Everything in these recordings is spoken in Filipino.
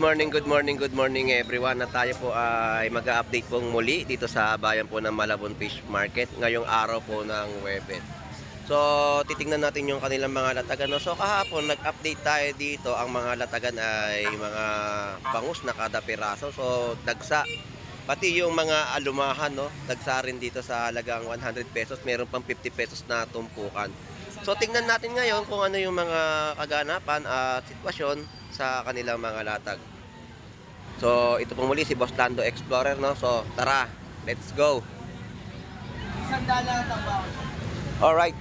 good morning everyone. Na tayo po ay mag-update pong muli dito sa bayan po ng Malabon Fish Market ngayong araw po ng Huwebes. So, titingnan natin yung kanilang mga latagan. No? So, kahapon nag-update tayo dito. Ang mga latagan ay mga bangus na kada piraso. So, dagsa. Pati yung mga alumahan, no? Dagsa rin dito sa halagang 100 pesos. Meron pang 50 pesos na tumpukan. So, tingnan natin ngayon kung ano yung mga kaganapan at sitwasyon sa kanilang mga latag. So, ito pong muli si Boss Lando Explorer, no? So, tara, let's go. Alright.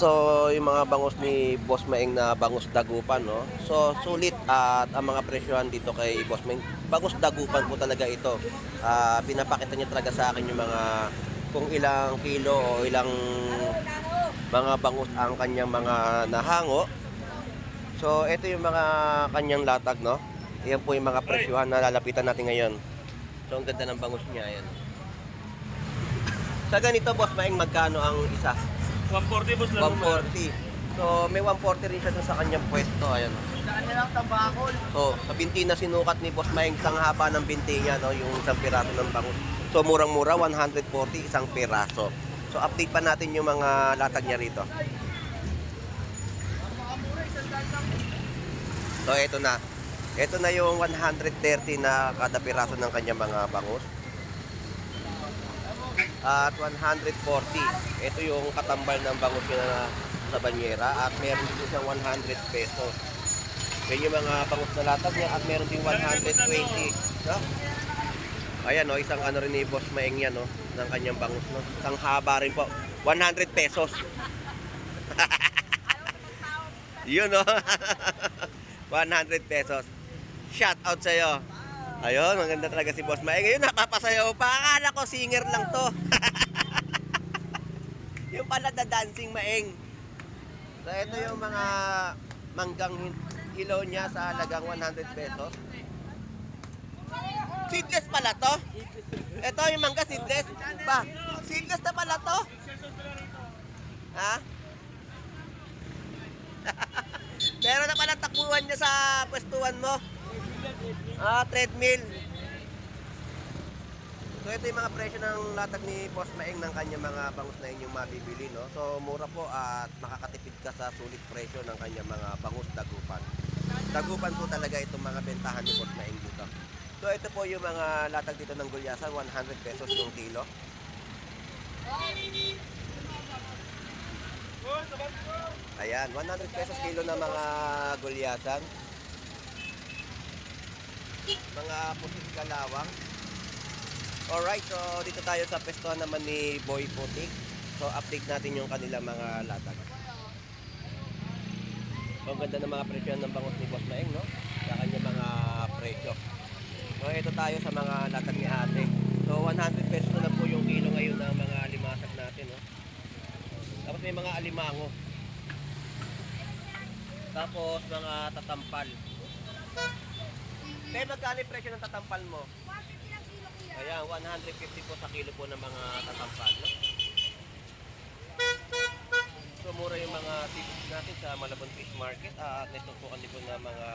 So, yung mga bangus ni Boss Maeng na bangus dagupan, no? So, sulit at ang mga presyohan dito kay Boss Maeng. Bangus dagupan po talaga ito. Pinapakita niya talaga sa akin yung mga kung ilang kilo o ilang mga bangus ang kanyang mga nahango. So, ito yung mga kanyang latag, no? Ayan po yung mga presyohan na lalapitan natin ngayon. So, ang ganda ng bangus niya, ayan. Sa ganito, Boss Maeng, magkano ang isa? 140 boss lang. 140. So, may 140 rin siya dun sa kanyang pwesto, ayan. Daan nilang tabakol. So, sa binti na sinukat ni Boss Maeng, isang haba ng binti niya, no? Yung isang piraso ng bangus. So, murang-mura, 140 isang piraso. So, update pa natin yung mga latag niya rito. So, ito na. Ito na yung 130 na kada piraso ng kanyang mga bangus. At 140. Ito yung katambal ng bangus niya sa banyera. At meron dito siyang 100 pesos. Yan yung mga bangus na latag niya. At meron din 120. No? Ayan, no? Isang ano rin ni Boss Maeng yan, no? Ng kanyang bangus. No? Isang haba rin po. 100 pesos. Yun, no? 100 pesos. Shout out sa'yo. Ayun, maganda talaga si Boss Maeng. Ngayon, napapasayaw pa. Akala ko singer lang to. Yung pala dancing Maeng. So, ito yung mga manggang kilo niya sa halagang 100 pesos. Seedless pala to. Ito yung mangga seedless. Ba, seedless na pala to. Ha? Pero na pala takbuhan niya sa pwestuhan mo. Treadmill. So ito yung mga presyo ng latag ni Boss Maeng ng kanyang mga bangus na inyong mabibili, no? So mura po at makakatipid ka sa sulit presyo ng kanyang mga bangus dagupan. Dagupan po talaga itong mga bentahan ni Boss Maeng dito. So ito po yung mga latag dito ng gulyasan, 100 pesos yung kilo. Ayan, 100 pesos kilo na mga gulyasan. Mga pusit kalawang. Alright, so dito tayo sa pestuhan naman ni Boy Putik. So update natin yung kanilang mga latag. So ang ganda ng mga presyo ng bangus ni Boss Maeng, no? Sa kanyang mga presyo. So ito tayo sa mga latag ni ate. So 100 pesos na lang po yung kilo ngayon ng mga limasag natin, no? Tapos may mga alimango. Tapos mga tatampal. Kaya magkano yung presyo ng tatampal mo? 150 lang kilo kuya. Ayan, 150 po sa kilo po ng mga tatampal, no? So mura yung mga seafood natin sa Malabon Fish Market. At natutukan din po na mga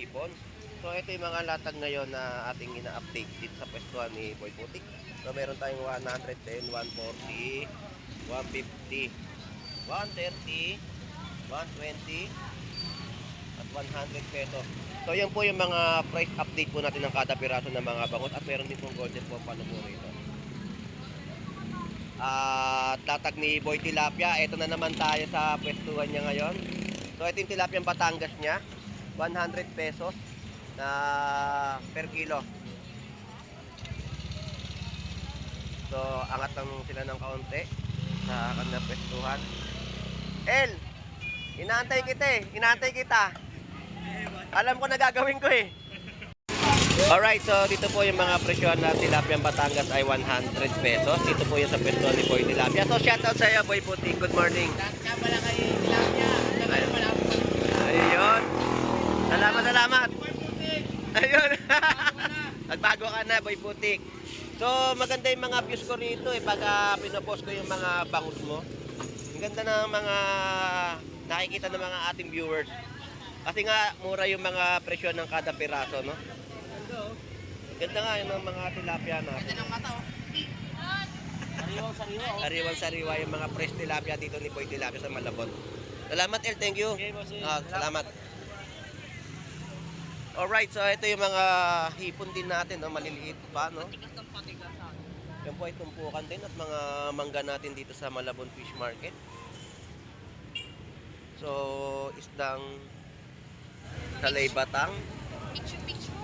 ibon. So ito yung mga latag ngayon na ating ina-update dito sa pwestuhan ni Boy Putik. So meron tayong 110, 140, 150, 130, 120 at 100 pesos. So yan po yung mga price update po natin ng kada piraso ng mga bangus. At meron din pong golden po paano po rito. At latag ni Boy Tilapia. Ito na naman tayo sa pwestuhan niya ngayon. So ito yung tilapia Batangas niya, 100 pesos na per kilo. So angat lang sila ng kaunti sa kanilang pwestuhan. El, inaantay kita eh. Inaantay kita. Alam ko na gagawin ko eh. Alright, so dito po yung mga presyohan na tilapia Batangas ay 100 pesos. Dito po yung sa pwestuhan ni Boy Tilapia. So shoutout sa iyo, Boy Putik. Good morning. Kaya pala kay Tilapia. Ayun. Salamat. Ayun. Nagbago ka na, Boy Putik. So maganda yung mga views ko rito eh. Pag pinopost ko yung mga bangus mo. Ang ganda ng mga nakikita ng mga ating viewers. Kasi nga, mura yung mga presyo ng kada piraso, no? Ganda nga yung mga tilapia na. Ganda ng mata, oh. Sariwang-sariwa, oh. Sariwan-sariwa yung mga fresh tilapia dito ni Boy Tilapia sa Malabon. Salamat, El. Thank you. Okay, boss. Salamat. Alright, so ito yung mga hipon din natin, no? Maliliit pa, no? Patigas ng patigas, Yan po ay tumpukan din at mga mangga natin dito sa Malabon Fish Market. So, isdang talay batang. Picture.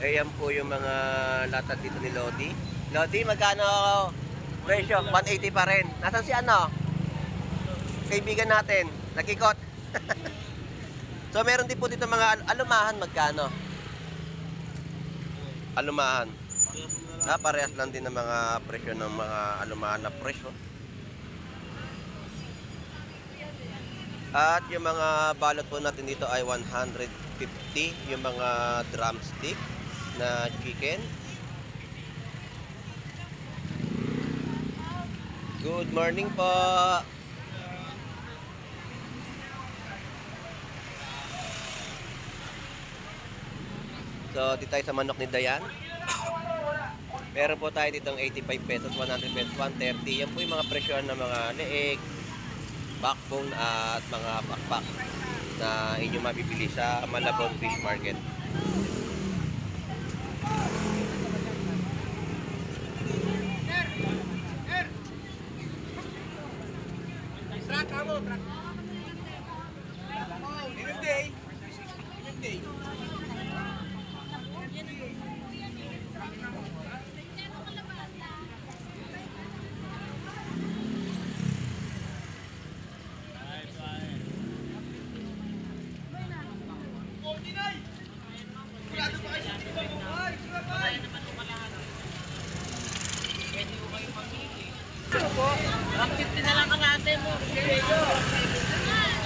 Ayan po yung mga latag dito ni Lodi. Lodi, magkano presyo? 180 pa rin. Nasaan si ano? Kaibigan natin. Nakikot. So, meron din po dito mga alumahan. Magkano? Alumahan. Parehas lang din ng mga presyo ng mga alumahan na presyo. At yung mga balot po natin dito ay 150 yung mga drumstick na chicken. Good morning po. So, dito tayo sa manok ni Dayan. Meron po tayo ditong 85 pesos, 100 pesos, 130. Yan po yung mga presyo ng mga leeg, backbone at mga pakpak na inyong mabibili sa Malabon Fish Market. Track, amo, track. Hindi.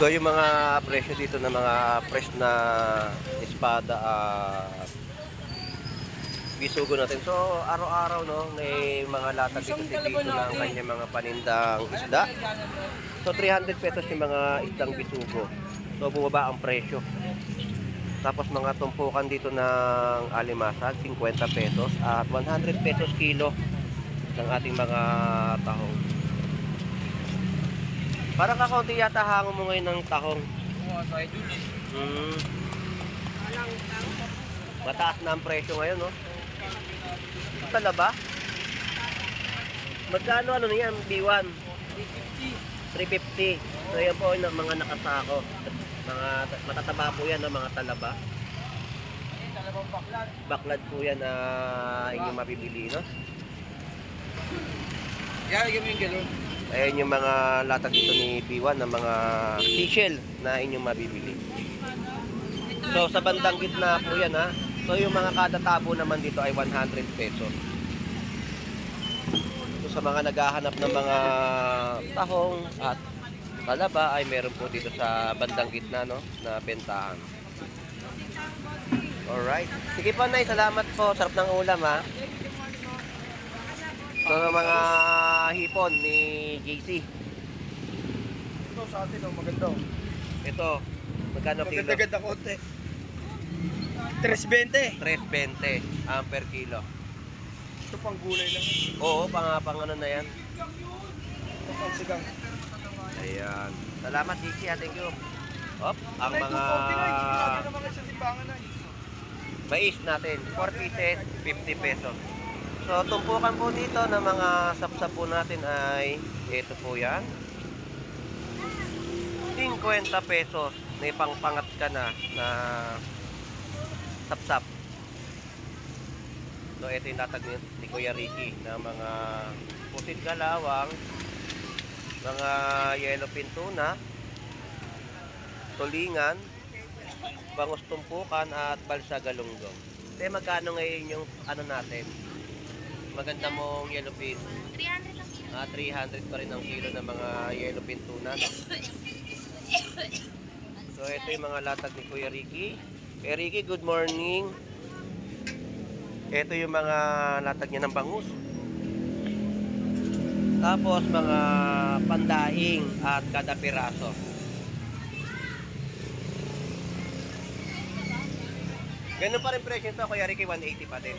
So yung mga presyo dito na mga fresh na espada bisugo natin. So araw-araw no may mga latag dito si Tito ng kanyang mga panindang isda. So 300 pesos yung mga isdang bisugo. So bumaba ang presyo. Tapos mga tumpukan dito ng alimasag 50 pesos at 100 pesos kilo ng ating mga tahong. Parang kakaunti yata hango mo ngayon ng tahong. Oo, so idol eh. Mataas na ang presyo ngayon, no? Talaba? Magkano ano na yan? B1? 350. So yan po yung mga nakasako. Mga matataba po yan, no? Mga talaba. Talabang baklad. Baklad po yan na inyong mabibili, no? Yan, yung galon. Ayan yung mga latag dito ni B1 na mga seashell na inyong mabibili. So sa bandang gitna po yan ha. So yung mga kada tabo naman dito ay 100 pesos. So sa mga naghahanap ng mga tahong at talaba ay meron po dito sa bandang gitna no na bentahan. Alright. Sige po Nay, salamat po. Sarap ng ulam ha. So mga hipon ni JC. Ito sa atin, oh, maganda. Ito, magkano kilo? Maganda konti. 320. 3.20 per kilo. Ito pang gulay lang. Oo, pang ano na yan. Ito pang sigang. Ayan. Salamat JC, thank you. Op, ang Ay, mga 240 na. Naman sa simbangan na. mais natin, 4 pieces, 50 pesos. So, tumpukan po dito ng mga sapsap po natin ay ito po yan. 50 pesos. May pangpangat ka na sapsap. So, ito yung latag ni Kuya Ricky na mga pusit kalawang, mga yellowfin tuna, tulingan, bangus tumpukan at balsa galunggong. Magkano ngayon yung ano natin? Maganda mong yellowfin. 300 lang yun. 300 pa rin ang kilo ng mga yellowfin tuna, no? So, ito yung mga latag ni Kuya Ricky. Kuya Ricky, good morning. Ito yung mga latag niya ng bangus. Tapos, mga pandaing at kada piraso. Ganun pa rin presyo ito, Kuya Ricky, 180 pa din.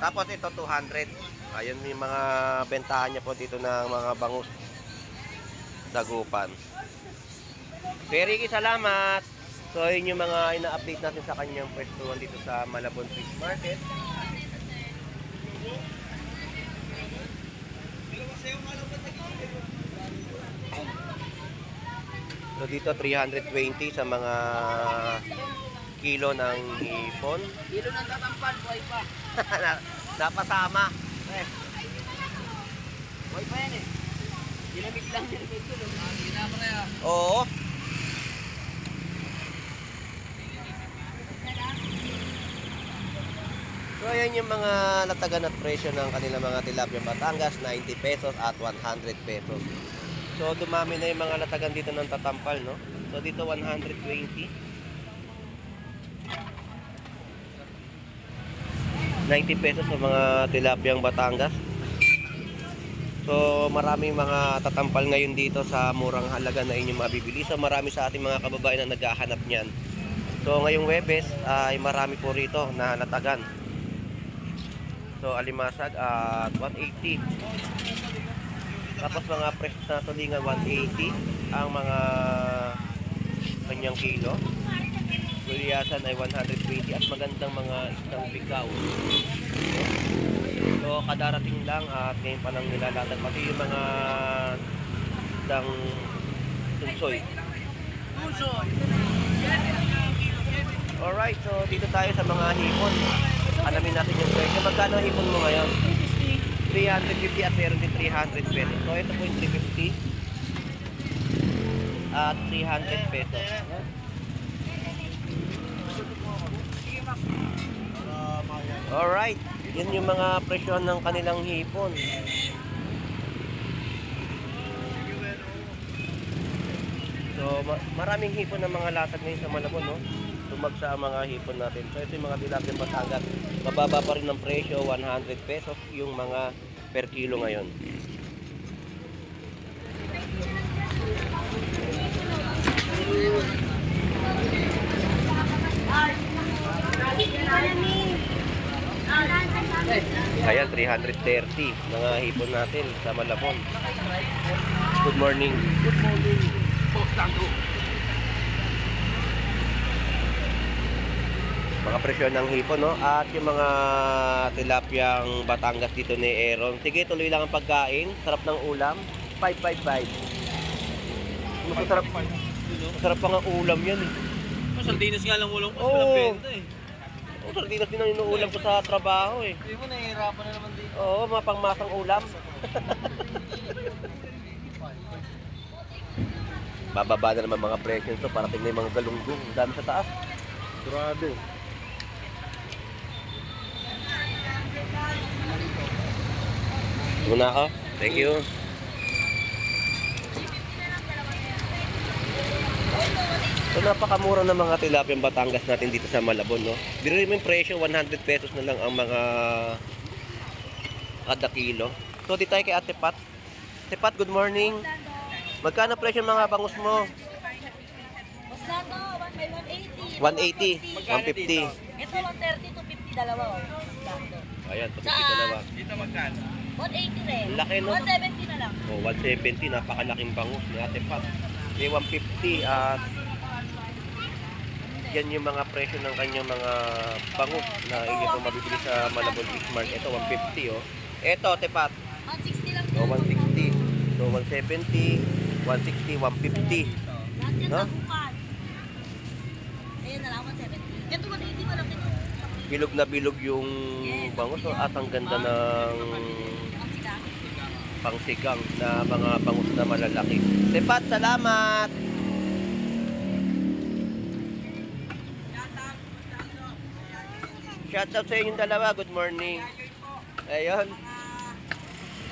Tapos ito, 200. Ayun yung mga bentahan niya po dito ng mga bangus. Dagupan. Kuya Ricky, salamat! So, yun yung mga ina-update natin sa kanyang pwestuhan dito sa Malabon Fish Market. So, dito 320 sa mga kilo ng hipon. Kilo ng tatampal, buhay pa. Napasama. Buhay pa yan eh. Ginamit lang yan ito. Ginamit na yan. Oo. So, ayan yung mga latagan at presyo ng kanilang mga tilapia Batangas, 90 pesos at 100 pesos. So, dumami na yung mga latagan dito ng tatampal, no? So, dito 120. 90 pesos sa mga tilapiyang Batangas. So, maraming mga tatampal ngayon dito sa murang halaga na inyong mabibili. So, marami sa ating mga kababayan na naghahanap niyan. So, ngayong Webes ay marami po rito na latagan. So, alimasag at 180. Tapos mga fresh na tulingan 180 ang mga kanyang kilo. Kuliyasan ay 120 at magandang mga isang bigaw. So, kadarating lang at ngayon pa lang nilalatag. Pati yung mga isang tunsoy. Alright, so dito tayo sa mga hipon. Alamin natin yung presyo. Magkano ang hipon mo ngayon? 350 at meron din 300 pesos. So, ito po yung 350 at 300 pesos. Alright, yun yung mga presyon ng kanilang hipon. So, maraming hipon ng mga latag ngayon sa Malabon, no? Tumagsa ang mga hipon natin. So, ito yung mga tilapia Batangas. Mababa pa rin ng presyo, 100 pesos yung mga per kilo ngayon. Ayan, 330 mga hipon natin sa Malabon. Good morning. Good morning. Tango. Mga presyo ng hipon, no? At yung mga tilapiyang Batangas dito ni Aaron. Sige, tuloy lang ang pagkain. Sarap ng ulam. 555. Masarap. Masarap pa nga ulam yan eh. Sardinas nga lang ulang Oo. benta eh. Oh, sardinas din ang inuulam ko sa trabaho eh. Hindi mo nahihirapan na naman dito. Oo, mga pangmasang ulam. Bababa na naman mga presyo nito. Parating na yung mga galunggong. Ang dami sa taas. Grado. Muna ako. Thank you. So, napakamura ng mga tilapiyang Batangas natin dito sa Malabon, no? Biro mo yung presyo, 100 pesos na lang ang mga kada kilo. So, dito tayo kay Ate Pat. Ate Pat, good morning. Magkano presyo ng mga bangus mo? Boslato, 180. 180, 150. Ito 130 to 50 dalawa. Boslato. Ayan, Saan? tapos dalawa. Dito magkano? 180 rin. Laki, no? 170 na lang. Oh, 170, napakalaking bangus ni Ate Pat. May 150 at yan yung mga presyo ng kanyang mga bangus na hindi po mabibili sa Malabon Fish Market. Ito, 150, oh. Ito, Ate Pat. 160 lang. So, 160. So, 170, 160, 150. Lahat yan No? nabukan. Ayan na lang, 170. Ito 180 mo lang ito. Bilog na bilog yung bangus, oh, at ang ganda ng Ang sila. pangsigang na mga bangus na malalaki. Ate Pat, salamat! Shoutout sa inyong dalawa. Good morning. Ayun.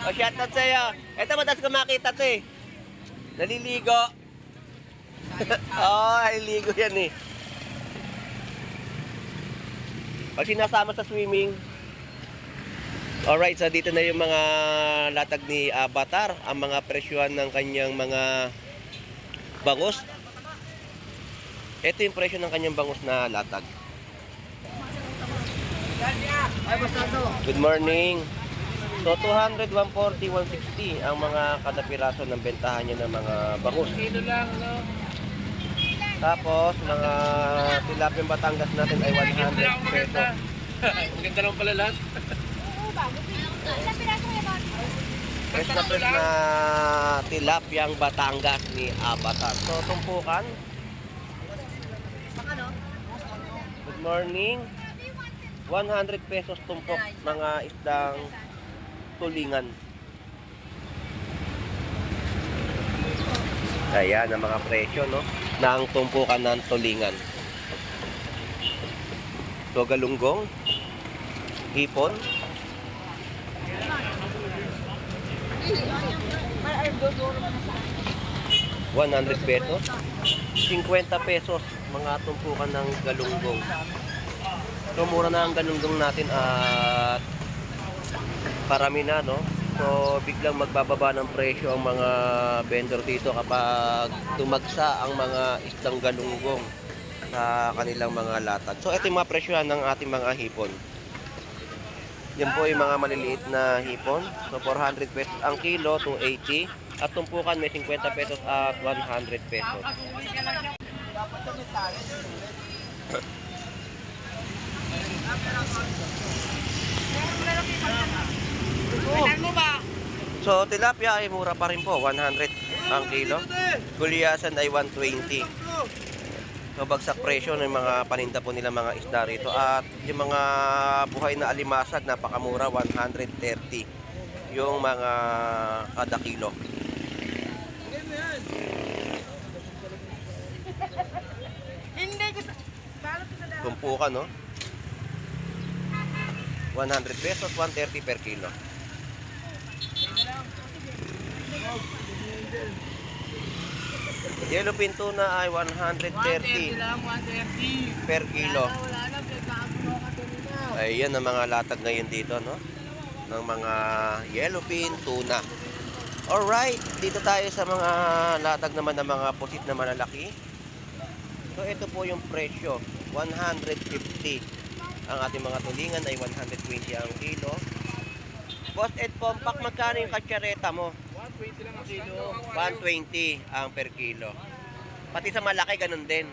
O, shoutout sa iyo. Ito, madalas ko makita ito eh. Naliligo. Oo, naliligo yan eh. Pag sinasama sa swimming. Alright, so dito na yung mga latag ni Avatar. Ang mga presyuhan ng kanyang mga bangus. Ito yung presyo ng kanyang bangus na latag. Ay, basta to. Good morning. So 200, 140, 160 ang mga kada piraso ng bentahan niya ng mga bangus. Kilo lang, no? Tapos mga tilapia Batangas natin ay 100 pesos. Maganda lang pala lahat. Fresh na tilapyang Batangas ni Avatar. So tumpukan. Good morning. 100 pesos tumpok mga isdang tulingan. Ayan ang mga presyo, no? Ng tumpukan ng tulingan. So galunggong, hipon, 100 pesos, 50 pesos mga tumpukan ng galunggong. So mura na ang galunggong natin at parami na, no? So biglang magbababa ng presyo ang mga vendor dito kapag tumagsa ang mga isdang galunggong sa kanilang mga latag. So ito yung mga presyohan ng ating mga hipon. Yan po yung mga maliliit na hipon. So 400 pesos ang kilo, 280. At tumpukan may 50 pesos at 100 pesos. So tilapia ay mura pa rin po, 100 ang kilo. Gulyasan ay 120. So bagsak presyo ng mga paninda po nila mga isda rito. At yung mga buhay na alimasag, napakamura, 130 yung mga kada kilo. Tumpukan, no? 100 pesos, 130 per kilo. Yellowfin tuna ay 130 per kilo. Ayan ang mga latag ngayon dito, no? Ng mga yellowfin tuna. Alright, dito tayo sa mga latag naman ng mga pusit na malalaki. So ito po yung presyo, 150. Ang ating mga tulingan ay 120 ang kilo. Boss Ed Compact, magkano yung katsareta mo? 120 lang ang kilo. 120 ang per kilo. Pati sa malaki ganun din.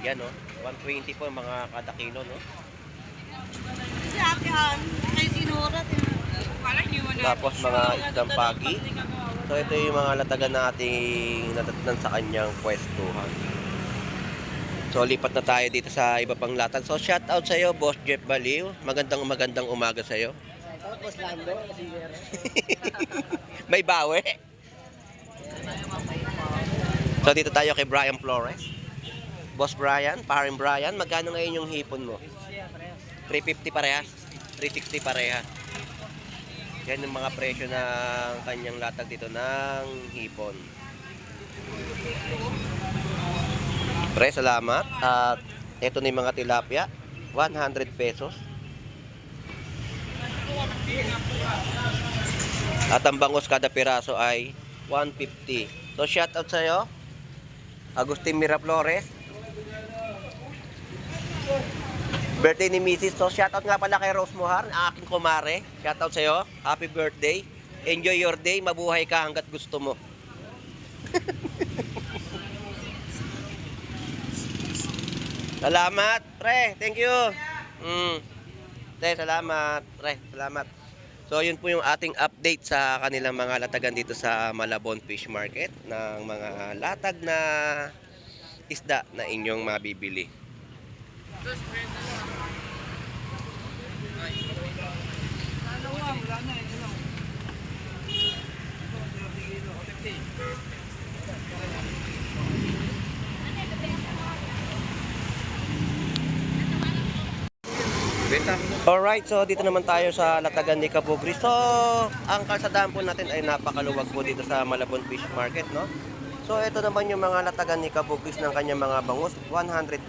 Yan, no? 120 po yung mga kada kilo, no? Tapos mga isdang pagi. So ito yung mga latagan nating natatnan sa kanyang pwestuhan. So lipat na tayo dito sa iba pang latag. So shout out sa iyo, Boss Jeff Baliw. Magandang umaga sa iyo. Tapos Lando, kasi May bawi. So dito tayo kay Brian Flores. Boss Brian, paring Brian, magkano ngayon yung hipon mo? 350 parehas, 360 parehas. Yan yung mga presyo ng kanyang latag dito ng hipon. Pre, salamat. At ito na yung mga tilapia, 100 pesos. At ang bangus kada piraso ay 150. So shout out sa iyo, Agustin Miraflores. Birthday ni Mrs. So shout out nga pala kay Rose Mohar, aking kumare. Shout out sa iyo. Happy birthday. Enjoy your day. Mabuhay ka hangga't gusto mo. Salamat, pre. Thank you. Salamat, pre. Salamat. So, yun po yung ating update sa kanilang mga latagan dito sa Malabon Fish Market ng mga latag na isda na inyong mabibili. Alright, so dito naman tayo sa latagan ni Kabugris. So, ang kalsadahan po natin ay napakaluwag po dito sa Malabon Fish Market, no? So, ito naman yung mga latagan ni Kabugris ng kanyang mga bangus, 120.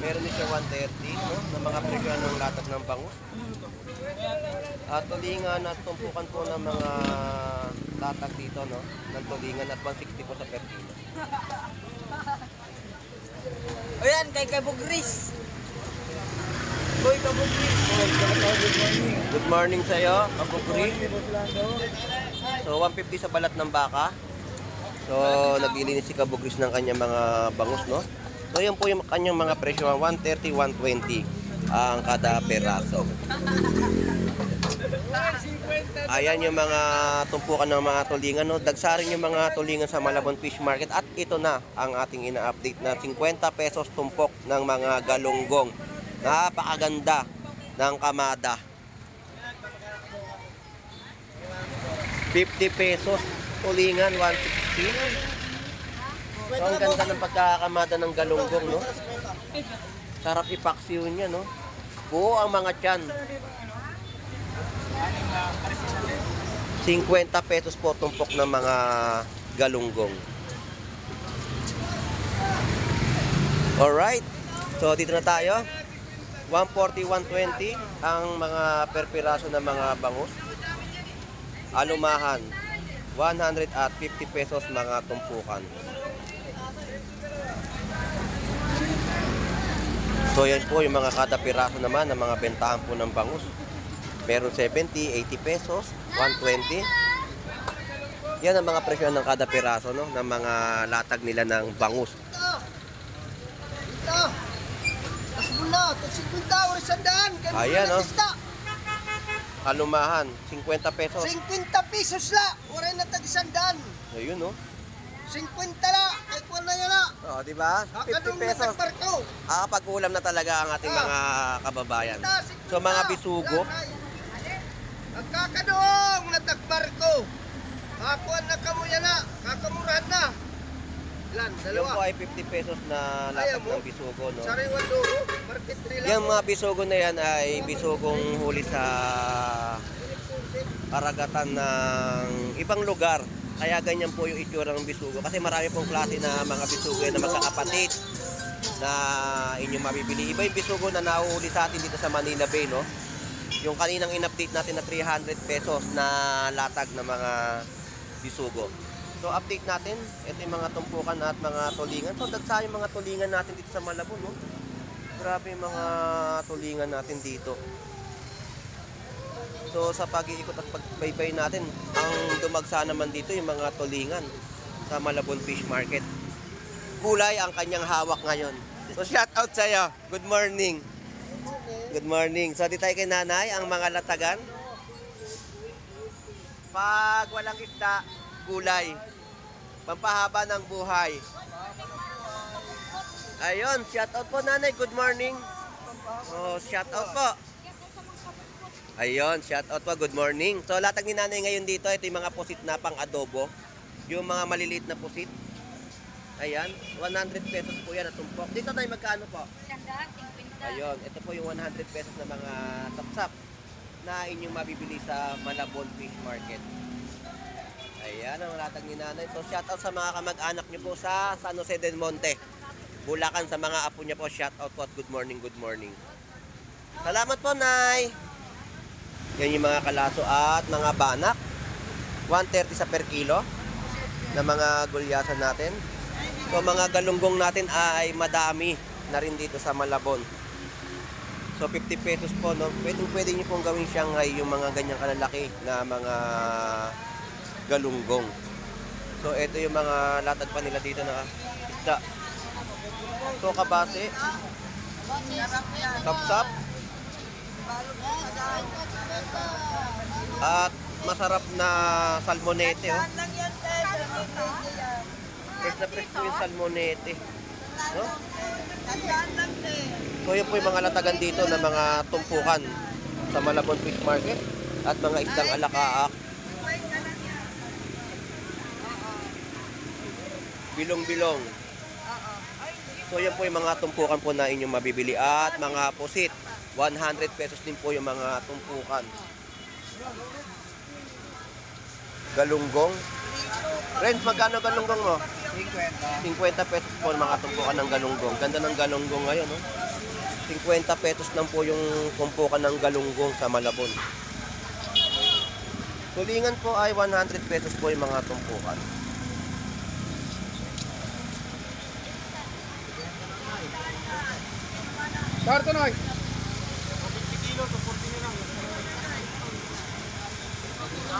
Meron din siya 130, no? Na mga presyo ng latag ng bangus. At tulingan at tumpukan po ng mga latag dito, no? Ng tulingan at 160 po sa per kilo. O yan, kay Bugris. Hoy, kabukri. Good morning sa'yo, Kabukri. Boss Lando. So, 150 sa balat ng baka. So, naglilinis si Kabukris ng kanyang mga bangus, no? So, yan po yung kanyang mga presyo, 130, 120 ang kada peraso. Ayan yung mga tumpukan ng mga tulingan, no? Dagsarin yung mga tulingan sa Malabon Fish Market. At ito na ang ating ina-update na 50 pesos tumpok ng mga galunggong. Napakaganda ng kamada. 50 pesos tulingan, 160. So, ang ganda ng pagkakamada ng galunggong, no? Sarap ipaksiw niya, no? Buo ang mga tiyan. 50 pesos po tumpok ng mga galunggong. Alright. So, dito na tayo. 140, 120 ang mga per piraso ng mga bangus. Alumahan, 150 pesos mga tumpukan. So yan po yung mga kada piraso naman ng mga bentahan po ng bangus. Meron 70, 80 pesos, 120. Yan ang mga presyo ng kada piraso, no, ng mga latag nila ng bangus. Ito. Tasbula, 50 oras sandaan. Ayan, no. Alumahan, 50 pesos. 50 pesos la. Oras na tag-sandaan. Ayun, no. 50 la. Ay, kuwan na yan la. Oh, di ba? 50 pesos. Pag-ulam na talaga ang ating mga kababayan. So mga bisugo, Ang kakadoong natagbarko. Kakuan na kamo yan na. Kakamurahan na. Ilan? yung po Dalawa. ay 50 pesos na latag ng bisugo, no. Sariwan duro. Market 3 lang. Yung mga bisugo na yan ay bisugong huli sa karagatan ng ibang lugar. Kaya ganyan po yung itsura ng bisugo. Kasi marami pong klase na mga bisugo yan na magkakapatid na inyong mabibili. Iba yung bisugo na nahuhuli sa atin dito sa Manila Bay, no? Yung kaninang in-update natin na 300 pesos na latag na mga bisugo. So update natin, ito yung mga tumpukan at mga tulingan. So dagsa yung mga tulingan natin dito sa Malabon, no? Grabe yung mga tulingan natin dito. So sa pag-iikot at pagbaybay natin, ang dumagsa naman dito yung mga tulingan sa Malabon Fish Market. Gulay ang kanyang hawak ngayon. So shout out sa'yo. Good morning. Good morning. So di tayo kay nanay, ang mga latagan. Pag walang isda, gulay. Pampahaba ng buhay. Ayun, shout out po nanay. Good morning. Oh, shout out po. Ayun, shout out po. Good morning. So latag ni nanay ngayon dito, ito yung mga pusit na pang adobo. Yung mga maliliit na pusit. Ayan, 100 pesos po yan na tumpok. Dito tayo magkano po? Ayun, ito po yung 100 pesos na mga sapsap na inyong mabibili sa Malabon Fish Market. Ayan, ang latag ni nanay. So, shout out sa mga kamag-anak nyo po sa San Jose del Monte, Bulacan, sa mga apo niya po. Shout out po at good morning, good morning. Salamat po, nay. Yan yung mga kalaso at mga banak. 130 sa per kilo na mga gulyasan natin. So, mga galunggong natin ay madami na rin dito sa Malabon. So 50 pesos po, no? Pwede nyo pong gawing Shanghai yung mga ganyang kalalaki na mga galunggong. So ito yung mga latag pa nila dito na isda. So kabase, sapsap, at masarap na salmonete, oh. Fresh na fresh po yung salmonete, no? So yun po yung mga latagan dito na mga tumpukan sa Malabon Fish Market at mga isdang alakaak. Bilong-bilong. So yan po yung mga tumpukan po na inyong mabibili at mga pusit. 100 pesos din po yung mga tumpukan. Galunggong. Renz, magkano galunggong mo? 50 pesos po mga tumpukan ng galunggong. Ganda ng galunggong ngayon, no? 50 pesos lang po yung tumpukan ng galunggong sa Malabon. Tulingan po ay 100 pesos po yung mga tumpukan. Kartonoy.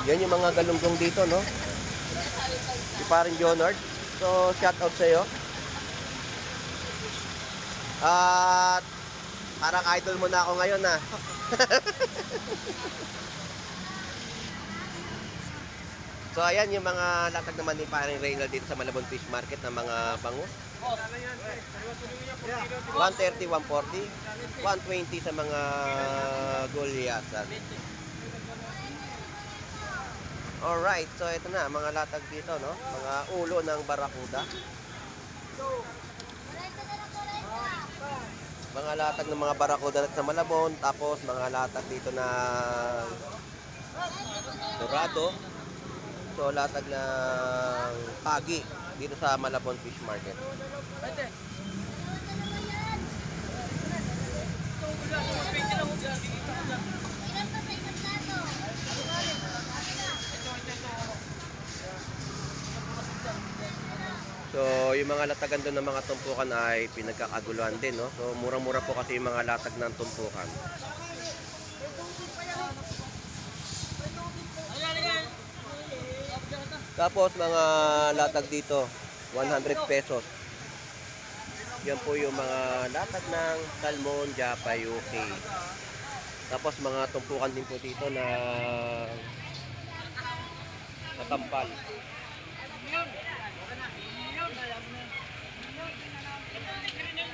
Yan yung mga galunggong dito, no? Si paring Jonard. So, shout out sa'yo. At parang idol mo na ako ngayon, ha? So, ayan yung mga latag naman ni paring Reynald dito sa Malabon Fish Market ng mga bangus. 130, 140, 120 sa mga gulyasan. Alright, so ito na, mga latag dito, no? Mga ulo ng barakuda. Mga latag ng mga barakuda sa Malabon, tapos mga latag dito na dorado. So, latag ng pagi dito sa Malabon Fish Market. So, yung mga latagan doon ng mga tumpukan ay pinagkakaguluhan din, no? So, murang-mura po kasi yung mga latag ng tumpukan. Tapos, mga latag dito, 100 pesos. Yan po yung mga latag ng salmon, japa, UK. Tapos, mga tumpukan din po dito na natampal.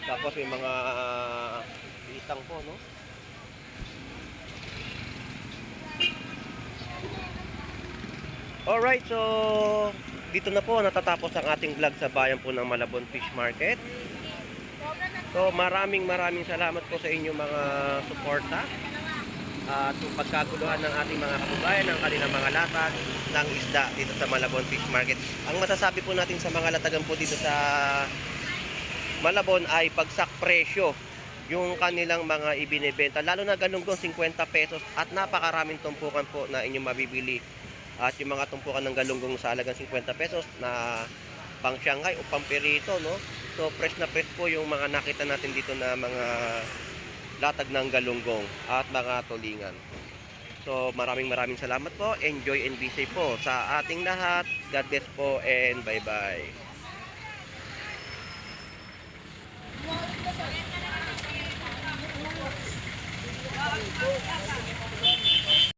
Tapos may mga bitang po, no? Alright, so dito na po natatapos ang ating vlog sa bayan po ng Malabon Fish Market. So maraming salamat po sa inyong mga suporta at pagkaguluhan ng ating mga kababayan ng kanilang mga latag ng isda dito sa Malabon Fish Market. Ang masasabi po natin sa mga latagan po dito sa Malabon ay bagsak presyo yung kanilang mga ibinebenta, lalo na galunggong 50 pesos at napakaraming tumpukan po na inyong mabibili. At yung mga tumpukan ng galunggong sa halagang 50 pesos na pang Shanghai o pang Perito, no? So fresh na fresh po yung mga nakita natin dito na mga latag ng galunggong at mga tulingan. So maraming salamat po. Enjoy and be safe po sa ating lahat. God bless po and bye-bye. Wow.